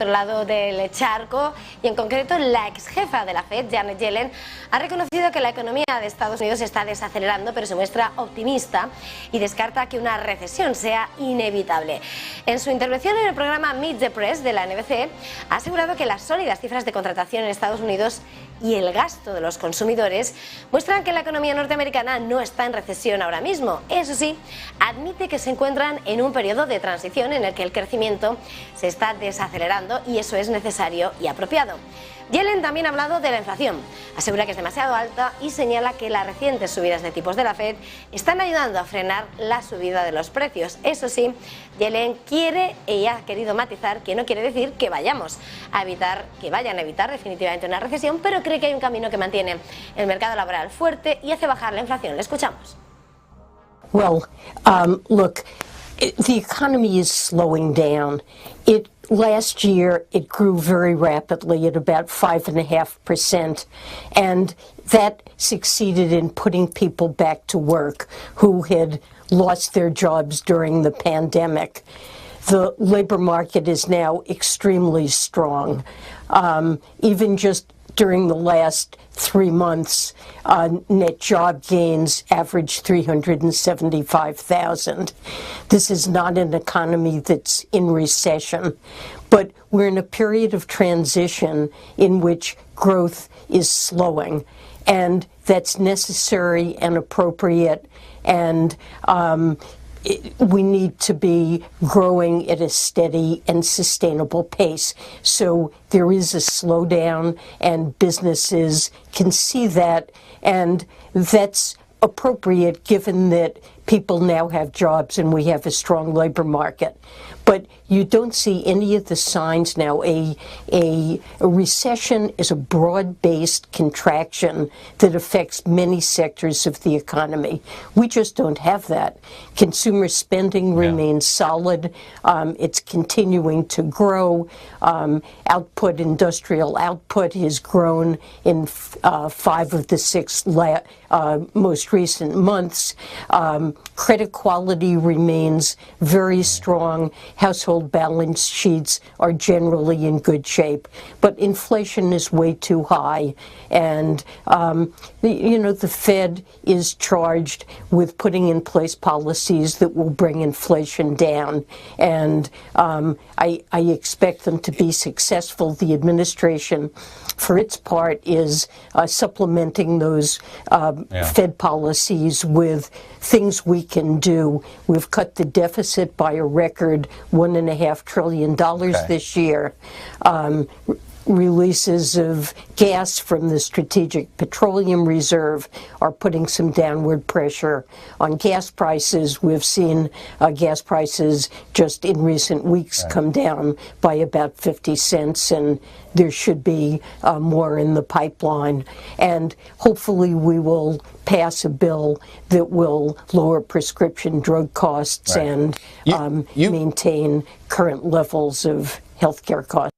otro lado del charco, y en concreto la ex jefa de la Fed, Janet Yellen, ha reconocido que la economía de Estados Unidos está desacelerando, pero se muestra optimista y descarta que una recesión sea inevitable. En su intervención en el programa Meet the Press de la NBC, ha asegurado que las sólidas cifras de contratación en Estados Unidos y el gasto de los consumidores muestran que la economía norteamericana no está en recesión ahora mismo. Eso sí, admite que se encuentran en un periodo de transición en el que el crecimiento se está desacelerando y eso es necesario y apropiado. Yellen también ha hablado de la inflación, asegura que es demasiado alta y señala que las recientes subidas de tipos de la Fed están ayudando a frenar la subida de los precios. Eso sí, Yellen ha querido matizar que no quiere decir que vayan a evitar definitivamente una recesión, pero cree que hay un camino que mantiene el mercado laboral fuerte y hace bajar la inflación. Le escuchamos. Well, look, the economy is slowing down. Last year, it grew very rapidly at about 5.5%, and that succeeded in putting people back to work who had lost their jobs during the pandemic. The labor market is now extremely strong. Even just during the last 3 months, net job gains averaged 375,000. This is not an economy that's in recession, but we're in a period of transition in which growth is slowing, and that's necessary and appropriate, and we need to be growing at a steady and sustainable pace. So there is a slowdown, and businesses can see that, and that's appropriate given that people now have jobs and we have a strong labor market. But you don't see any of the signs now. A recession is a broad-based contraction that affects many sectors of the economy. We just don't have that. Consumer spending remains solid. It's continuing to grow. Industrial output has grown in 5 of the 6 most recent months. Credit quality remains very strong. Household balance sheets are generally in good shape, but inflation is way too high, and the Fed is charged with putting in place policies that will bring inflation down, and I expect them to be successful. The administration, for its part, is supplementing those Fed policies with things we can do. We've cut the deficit by a record $1.5 trillion this year. Releases of gas from the Strategic Petroleum Reserve are putting some downward pressure on gas prices. We've seen gas prices just in recent weeks come down by about 50 cents, and there should be more in the pipeline. And hopefully we will pass a bill that will lower prescription drug costs and maintain current levels of healthcare costs.